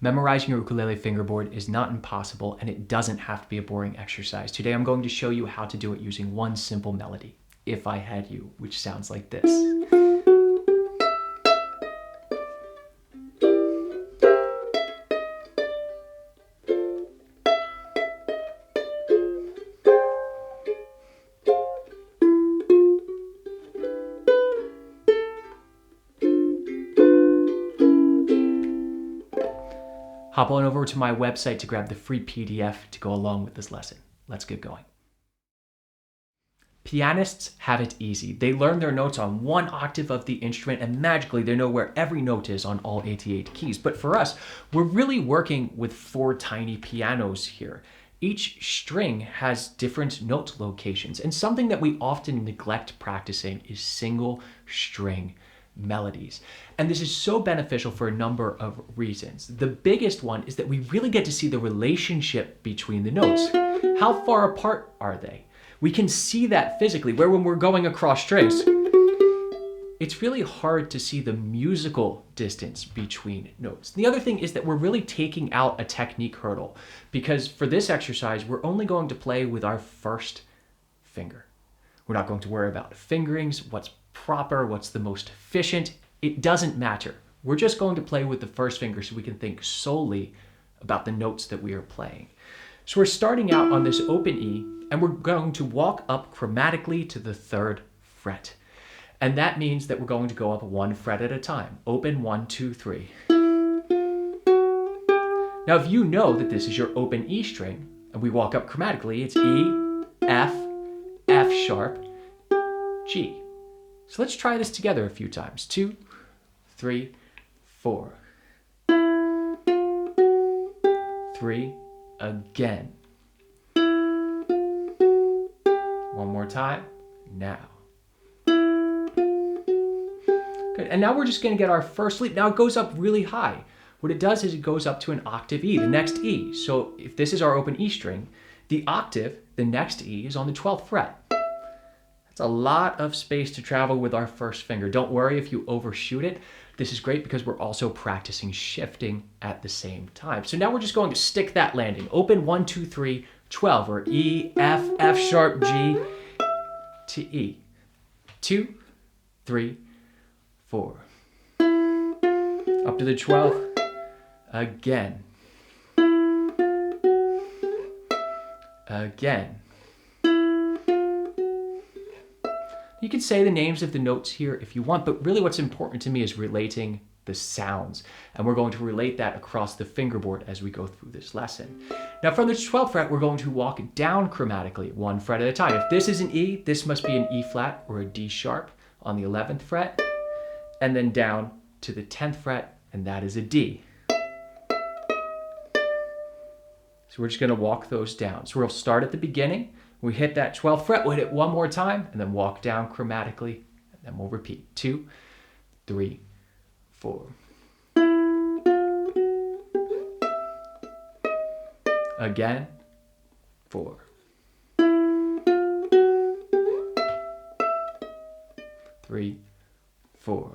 Memorizing your ukulele fingerboard is not impossible, and it doesn't have to be a boring exercise. Today I'm going to show you how to do it using one simple melody, If I Had You, which sounds like this. Hop on over to my website to grab the free PDF to go along with this lesson. Let's get going. Pianists have it easy. They learn their notes on one octave of the instrument and magically they know where every note is on all 88 keys. But for us, we're really working with 4 tiny pianos here. Each string has different note locations, and something that we often neglect practicing is single string melodies. And this is so beneficial for a number of reasons. The biggest one is that we really get to see the relationship between the notes. How far apart are they? We can see that physically, where when we're going across strings, it's really hard to see the musical distance between notes. The other thing is that we're really taking out a technique hurdle, because for this exercise, we're only going to play with our first finger. We're not going to worry about fingerings, what's proper, what's the most efficient. It doesn't matter. We're just going to play with the first finger so we can think solely about the notes that we are playing. So we're starting out on this open E, and we're going to walk up chromatically to the 3rd fret. And that means that we're going to go up 1 fret at a time. Open 1, 2, 3. Now, if you know that this is your open E string, and we walk up chromatically, it's E, F, F sharp, G. So let's try this together a few times. 2, 3, 4. 3, again. One more time, now. Good, and now we're just gonna get our first lead. Now it goes up really high. What it does is it goes up to an octave E, the next E. So if this is our open E string, the octave, the next E, is on the 12th fret. That's a lot of space to travel with our first finger. Don't worry if you overshoot it. This is great because we're also practicing shifting at the same time. So now we're just going to stick that landing. Open 1, 2, 3, 12, or E, F, F sharp, G to E. 2, 3, 4. Up to the 12th, again. Again. You can say the names of the notes here if you want, but really what's important to me is relating the sounds. And we're going to relate that across the fingerboard as we go through this lesson. Now from the 12th fret, we're going to walk down chromatically 1 fret at a time. If this is an E, this must be an E flat or a D sharp on the 11th fret, and then down to the 10th fret, and that is a D. So we're just gonna walk those down. So we'll start at the beginning. We hit that 12th fret, we'll hit it one more time, and then walk down chromatically, and then we'll repeat. 2, 3, 4. Again, 4. 3, 4.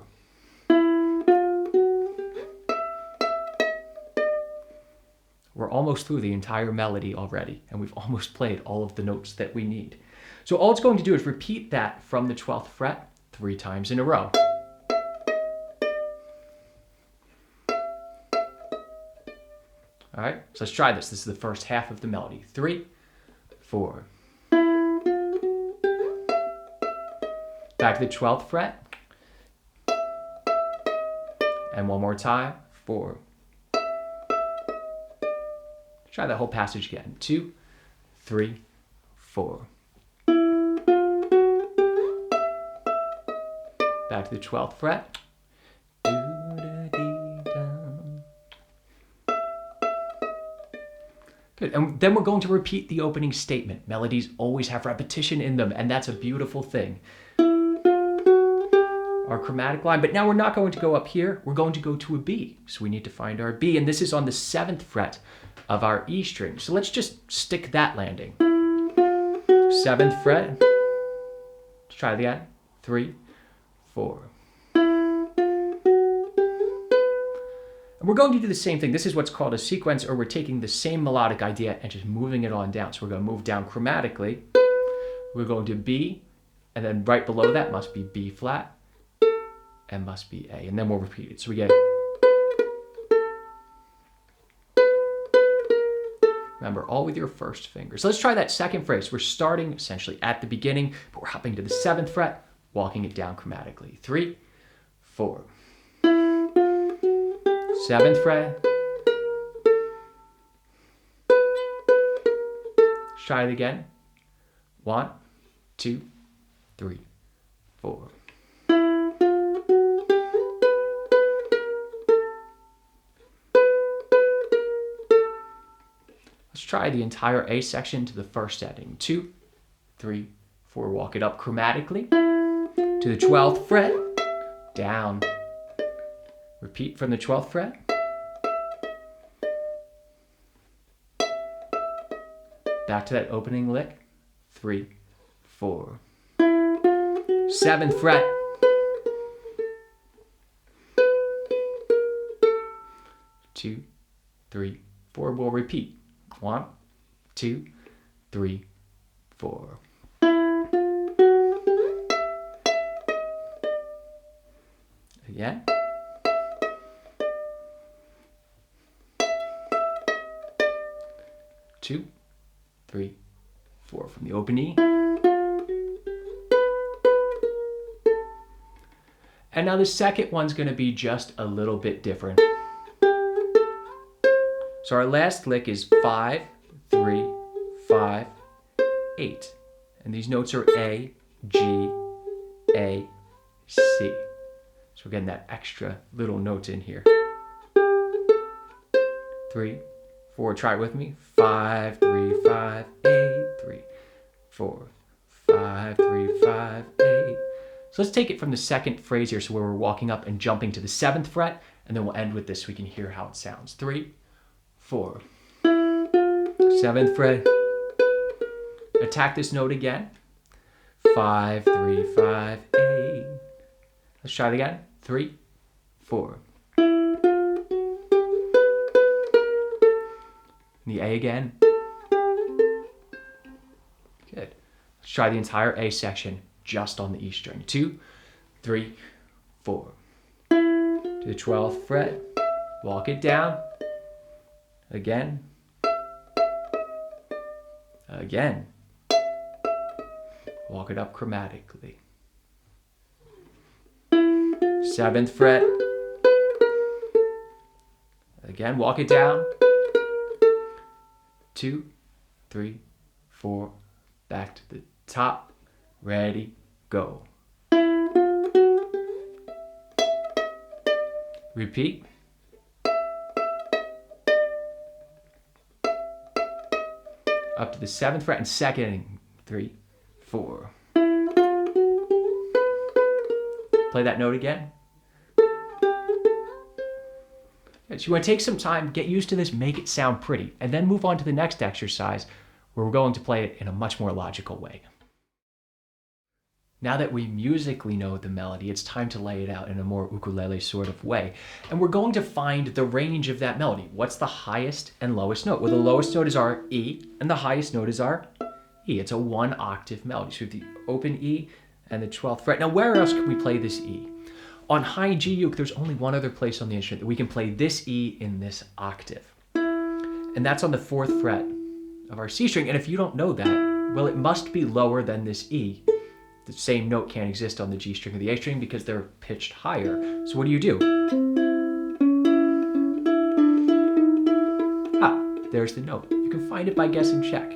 We're almost through the entire melody already, and we've almost played all of the notes that we need. So all it's going to do is repeat that from the 12th fret 3 times in a row. All right, so let's try this. This is the first half of the melody. 3, 4. Back to the 12th fret. And one more time, 4. Try that whole passage again. 2, 3, 4. Back to the 12th fret. Good, and then we're going to repeat the opening statement. Melodies always have repetition in them, and that's a beautiful thing. Our chromatic line, but now we're not going to go up here, we're going to go to a B. So we need to find our B, and this is on the 7th fret of our E string. So let's just stick that landing. 7th fret. Let's try it again. 3, 4. And And we're going to do the same thing. This is what's called a sequence, or we're taking the same melodic idea and just moving it on down. So we're going to move down chromatically. We're going to B, and then right below that must be B flat, and must be A. And then we'll repeat it. So we get... Remember, all with your first finger. So let's try that second phrase. We're starting essentially at the beginning, but we're hopping to the 7th fret, walking it down chromatically. 3, 4. 7th fret. Let's try it again. 1, 2, 3, 4. Let's try the entire A section to the first setting. 2, 3, 4. Walk it up chromatically to the 12th fret, down. Repeat from the 12th fret. Back to that opening lick. 3, 4. 7th fret. Two, 3, 4. We'll repeat. 1, 2, 3, 4. Again. Two, 3, 4 from the open E. And now the second one's going to be just a little bit different. So our last lick is 5, 3, 5, 8. And these notes are A, G, A, C. So we're getting that extra little note in here. 3, 4, try it with me. 5, 3, 5, 8, 3, 4, 5, 3, 5, 8. So let's take it from the second phrase here, so where we're walking up and jumping to the 7th fret, and then we'll end with this so we can hear how it sounds. 3, 4. 7th fret. Attack this note again. 5, 3, 5, 8. Let's try it again. 3, 4. The A again. Good. Let's try the entire A section just on the E string. 2, 3, 4. To the 12th fret. Walk it down. Again. Again. Walk it up chromatically. 7th fret. Again, walk it down. 2, 3, 4. Back to the top. Ready, go. Repeat. Up to the 7th fret and second. 3, 4. Play that note again. So you want to take some time, get used to this, make it sound pretty, and then move on to the next exercise where we're going to play it in a much more logical way. Now that we musically know the melody, it's time to lay it out in a more ukulele sort of way. And we're going to find the range of that melody. What's the highest and lowest note? Well, the lowest note is our E, and the highest note is our E. It's a 1-octave melody. So the open E and the 12th fret. Now, where else can we play this E? On high G uke, there's only one other place on the instrument that we can play this E in this octave. And that's on the 4th fret of our C string. And if you don't know that, well, it must be lower than this E. The same note can't exist on the G string or the A string because they're pitched higher. So what do? Ah, there's the note. You can find it by guess and check.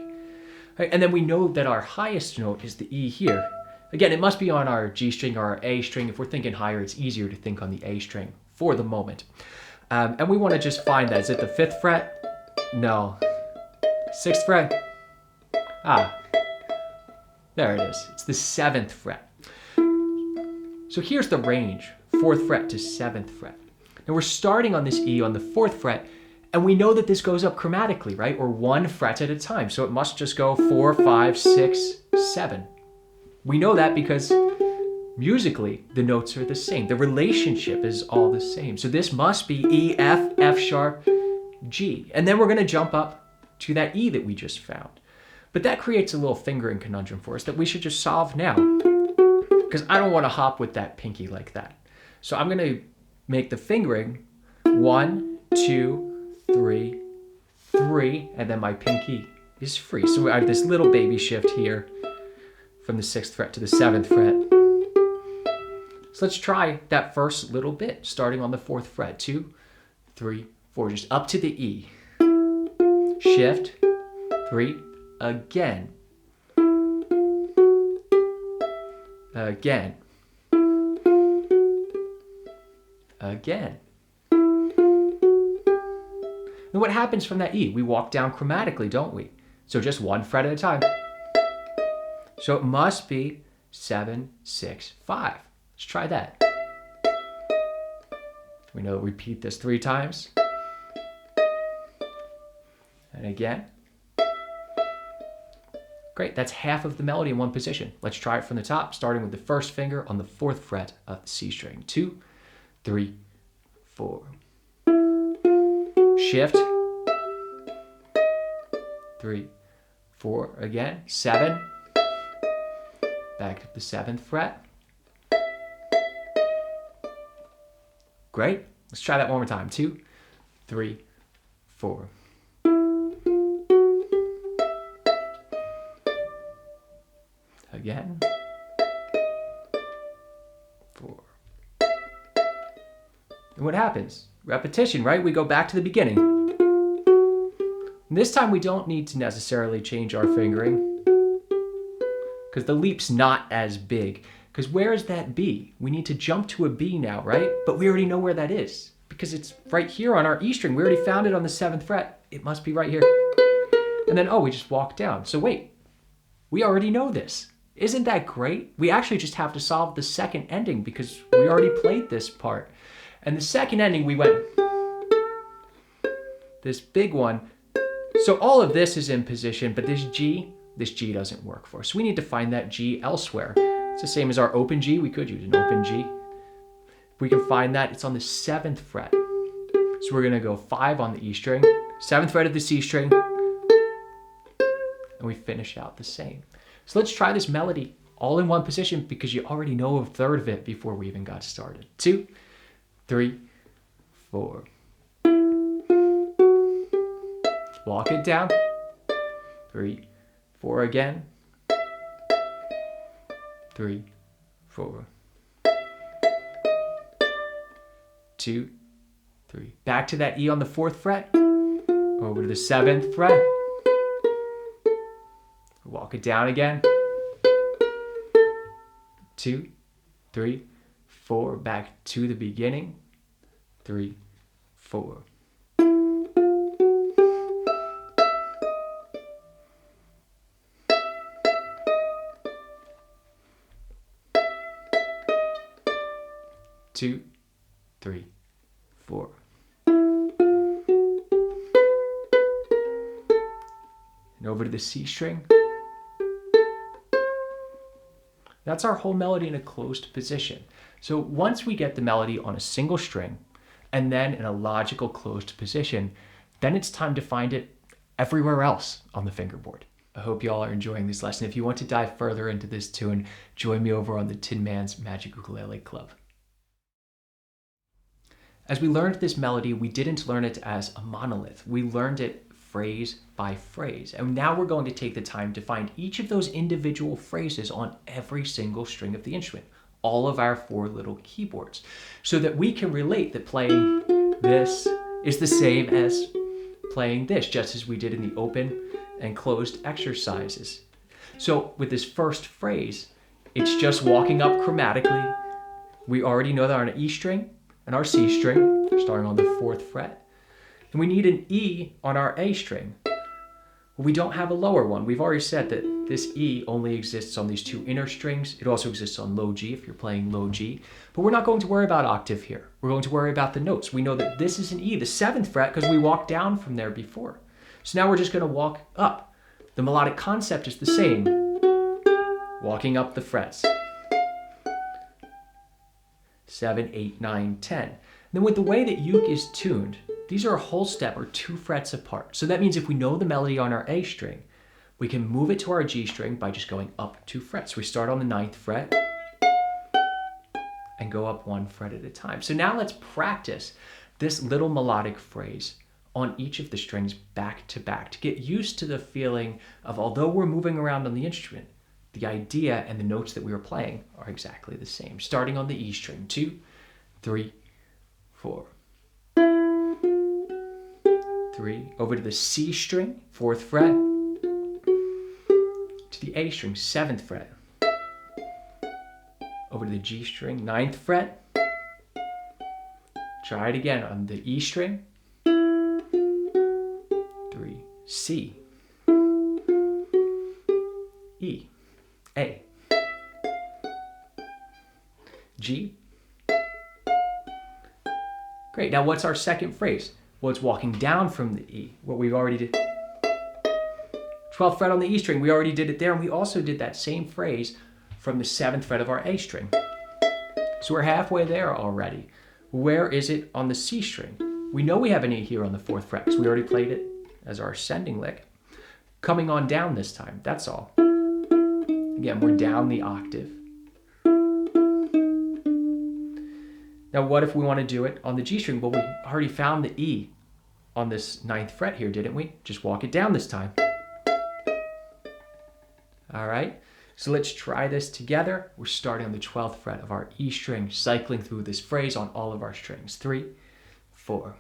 Right, and then we know that our highest note is the E here. Again, it must be on our G string or our A string. If we're thinking higher, it's easier to think on the A string for the moment. And we want to just find that. Is it the 5th fret? No. 6th fret? Ah, there it is. It's the 7th fret. So here's the range, 4th fret to 7th fret. Now we're starting on this E on the 4th fret, and we know that this goes up chromatically, right? Or 1 fret at a time. So it must just go 4, 5, 6, 7. We know that because musically, the notes are the same. The relationship is all the same. So this must be E, F, F sharp, G. And then we're going to jump up to that E that we just found. But that creates a little fingering conundrum for us that we should just solve now, because I don't want to hop with that pinky like that. So I'm going to make the fingering 1, 2, 3, 3, and then my pinky is free. So I have this little baby shift here from the 6th fret to the 7th fret. So let's try that first little bit, starting on the 4th fret. 2, 3, 4, just up to the E. Shift, 3, again. Again. Again. And what happens from that E? We walk down chromatically, don't we? So just 1 fret at a time. So it must be 7, 6, 5. Let's try that. We know repeat this 3 times. And again. Great, that's half of the melody in one position. Let's try it from the top, starting with the first finger on the 4th fret of the C string. 2, 3, 4. Shift. 3, 4 again. 7. Back to the 7th fret. Great. Let's try that one more time. 2, 3, 4. Again. 4. And what happens? Repetition, right? We go back to the beginning. And this time we don't need to necessarily change our fingering because the leap's not as big. Because where is that B? We need to jump to a B now, right? But we already know where that is because it's right here on our E string. We already found it on the 7th fret. It must be right here. And then, oh, we just walk down. So wait, we already know this. Isn't that great? We actually just have to solve the second ending because we already played this part. And the second ending, we went this big one. So all of this is in position, but this G doesn't work for us. So we need to find that G elsewhere. It's the same as our open G. We could use an open G. If we can find that, it's on the 7th fret. So we're gonna go 5 on the E string, 7th fret of the C string, and we finish out the same. So let's try this melody all in one position because you already know a third of it before we even got started. 2, 3, 4. Walk it down. 3, 4 again. 3, 4. 2, 3. Back to that E on the 4th fret. Over to the 7th fret. Walk it down again. 2, 3, 4. Back to the beginning. 3, 4. Two, 3, 4. And over to the C string. That's our whole melody in a closed position. So once we get the melody on a single string and then in a logical closed position, then it's time to find it everywhere else on the fingerboard. I hope you all are enjoying this lesson. If you want to dive further into this tune, join me over on the Tin Man's Magic Ukulele Club. As we learned this melody, we didn't learn it as a monolith. We learned it phrase by phrase. And now we're going to take the time to find each of those individual phrases on every single string of the instrument, all of our 4 little keyboards, so that we can relate that playing this is the same as playing this, just as we did in the open and closed exercises. So with this first phrase, it's just walking up chromatically. We already know that on an E string and our C string, starting on the 4th fret. And we need an E on our A string. Well, we don't have a lower one. We've already said that this E only exists on these 2 inner strings. It also exists on low G if you're playing low G. But we're not going to worry about octave here. We're going to worry about the notes. We know that this is an E, the 7th fret, because we walked down from there before. So now we're just going to walk up. The melodic concept is the same. Walking up the frets. 7, 8, 9, 10. And then with the way that uke is tuned, these are a whole step or 2 frets apart. So that means if we know the melody on our A string, we can move it to our G string by just going up 2 frets. We start on the 9th fret and go up 1 fret at a time. So now let's practice this little melodic phrase on each of the strings back to back to get used to the feeling of, although we're moving around on the instrument, the idea and the notes that we were playing are exactly the same. Starting on the E string, 2, 3, 4. 3, over to the C string, 4th fret, to the A string, 7th fret, over to the G string, 9th fret, try it again on the E string, 3, C, E, A, G. Great, now what's our second phrase? Well, it's walking down from the E, what we've already did. 12th fret on the E string, we already did it there, and we also did that same phrase from the 7th fret of our A string. So we're halfway there already. Where is it on the C string? We know we have an E here on the 4th fret because we already played it as our ascending lick. Coming on down this time, that's all. Again, we're down the octave. Now what if we want to do it on the G string? Well, we already found the E on this 9th fret here, didn't we? Just walk it down this time. All right, so let's try this together. We're starting on the 12th fret of our E string, cycling through this phrase on all of our strings. 3, 4.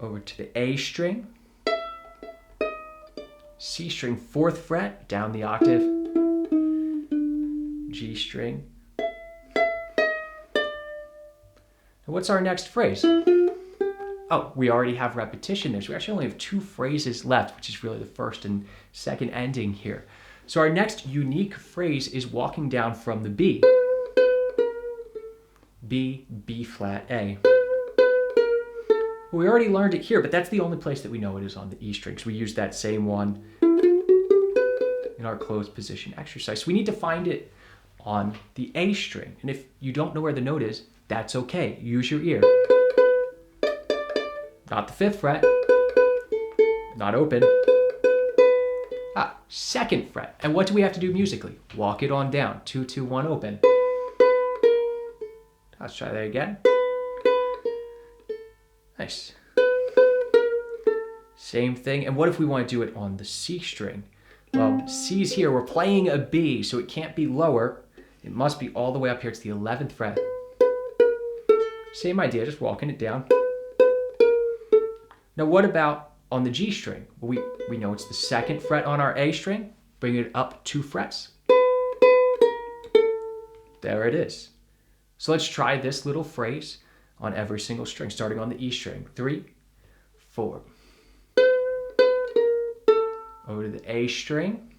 Over to the A string, C string, 4th fret, down the octave, G string. And what's our next phrase? Oh, we already have repetition there. So we actually only have 2 phrases left, which is really the first and second ending here. So our next unique phrase is walking down from the B. B, B flat, A. Well, we already learned it here, but that's the only place that we know it is on the E string. So we use that same one in our closed position exercise. So we need to find it on the A string. And if you don't know where the note is, that's okay. Use your ear. Not the 5th fret, not open. 2nd fret. And what do we have to do musically? Walk it on down, 2, 2, 1, open. Let's try that again. Nice. Same thing. And what if we want to do it on the C string? Well, C's here, we're playing a B, so it can't be lower. It must be all the way up here to the 11th fret. Same idea, just walking it down. Now what about on the G string? Well, we know it's the 2nd fret on our A string. Bring it up 2 frets. There it is. So let's try this little phrase on every single string, starting on the E string. 3, 4. Over to the A string.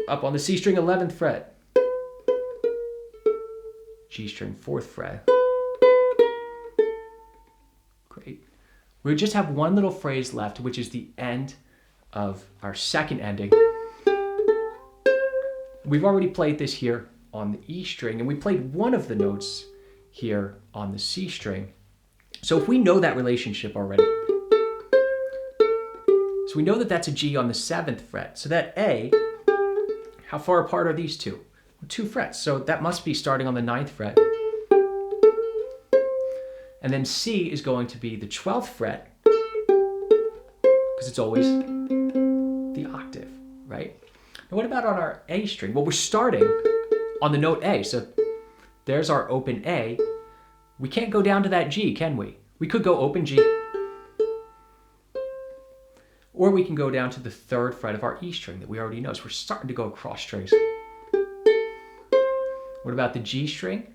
Up on the C string, 11th fret. G string, 4th fret. Great. We just have one little phrase left, which is the end of our second ending. We've already played this here on the E string, and we played one of the notes here on the C string. So if we know that relationship already, so we know that that's a G on the 7th fret. So that A, how far apart are these two? 2 frets. So that must be starting on the 9th fret. And then C is going to be the 12th fret, because it's always the octave, right? And what about on our A string? Well, we're starting on the note A. So there's our open A. We can't go down to that G, can we? We could go open G. Or we can go down to the 3rd fret of our E string that we already know. So we're starting to go across strings. What about the G string?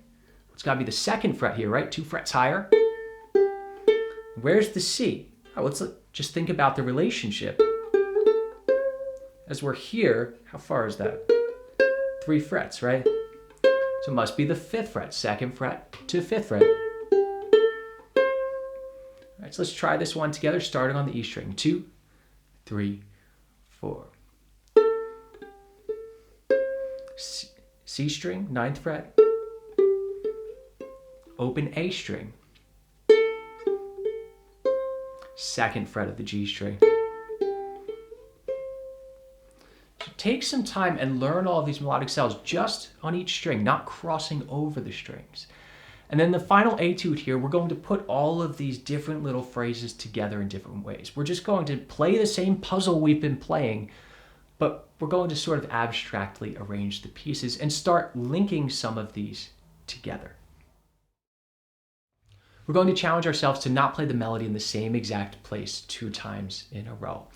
It's got to be the 2nd fret here, right? 2 frets higher. Where's the C? Oh, let's just think about the relationship. As we're here, how far is that? 3 frets, right? So it must be the 5th fret, 2nd fret to 5th fret. All right, so let's try this one together, starting on the E string. 2, 3, 4. C string, 9th fret, open A string, 2nd fret of the G string. So take some time and learn all of these melodic cells just on each string, not crossing over the strings. And then the final etude here, we're going to put all of these different little phrases together in different ways. We're just going to play the same puzzle we've been playing, but we're going to sort of abstractly arrange the pieces and start linking some of these together. We're going to challenge ourselves to not play the melody in the same exact place 2 times in a row.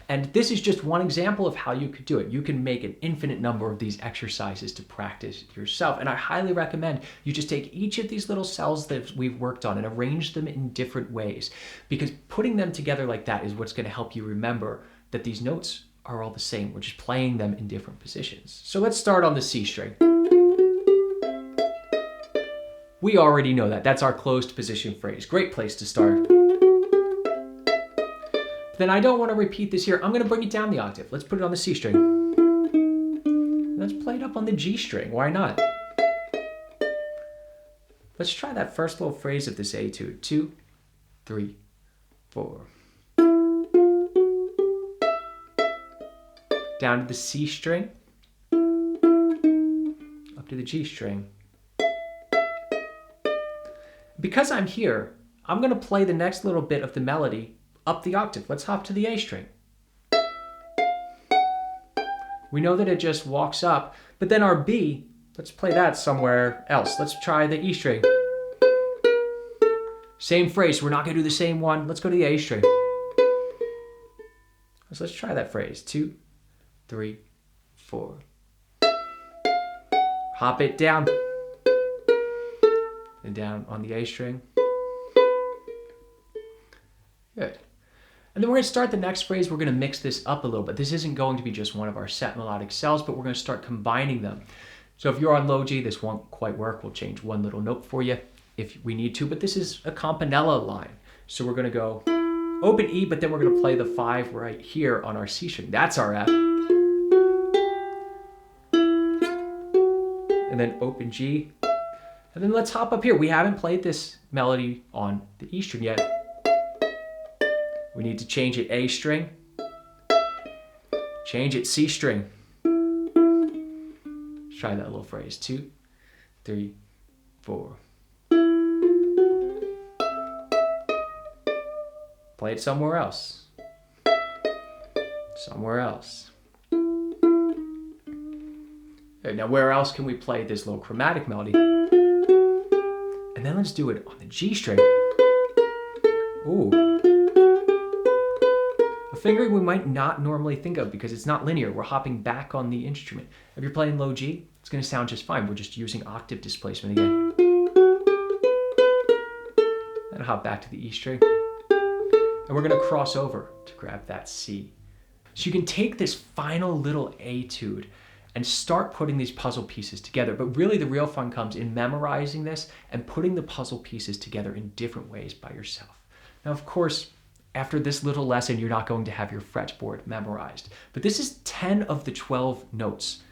And this is just one example of how you could do it. You can make an infinite number of these exercises to practice yourself. And I highly recommend you just take each of these little cells that we've worked on and arrange them in different ways. Because putting them together like that is what's going to help you remember that these notes are all the same. We're just playing them in different positions. So let's start on the C string. We already know that. That's our closed position phrase. Great place to start. But then I don't want to repeat this here. I'm going to bring it down the octave. Let's put it on the C string. Let's play it up on the G string. Why not? Let's try that first little phrase of this etude. 2, 3, 4. Down to the C string. Up to the G string. Because I'm here, I'm going to play the next little bit of the melody up the octave. Let's hop to the A string. We know that it just walks up, but then our B, let's play that somewhere else. Let's try the E string. Same phrase, we're not going to do the same one. Let's go to the A string. So let's try that phrase. 2, 3, 4. Hop it down. And down on the A string. Good. And then we're going to start the next phrase. We're going to mix this up a little bit. This isn't going to be just one of our set melodic cells, but we're going to start combining them. So if you're on low G, this won't quite work. We'll change one little note for you if we need to, but this is a campanella line. So we're going to go open E, but then we're going to play the 5 right here on our C string. That's our F. And then open G. And then let's hop up here. We haven't played this melody on the E string yet. We need to change it A string. Change it C string. Let's try that little phrase. 2, 3, 4. Play it somewhere else. Somewhere else. Okay, now where else can we play this little chromatic melody? And then let's do it on the G string. Ooh. A fingering we might not normally think of because it's not linear. We're hopping back on the instrument. If you're playing low G, it's going to sound just fine. We're just using octave displacement again. Then hop back to the E string. And we're going to cross over to grab that C. So you can take this final little etude and start putting these puzzle pieces together. But really the real fun comes in memorizing this and putting the puzzle pieces together in different ways by yourself. Now, of course, after this little lesson, you're not going to have your fretboard memorized. But this is 10 of the 12 notes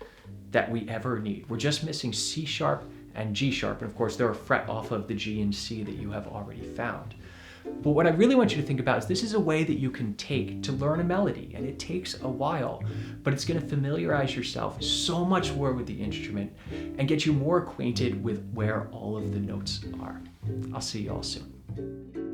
that we ever need. We're just missing C sharp and G sharp. And of course, they're a fret off of the G and C that you have already found. But what I really want you to think about is this is a way that you can take to learn a melody, and it takes a while, but it's going to familiarize yourself so much more with the instrument and get you more acquainted with where all of the notes are. I'll see you all soon.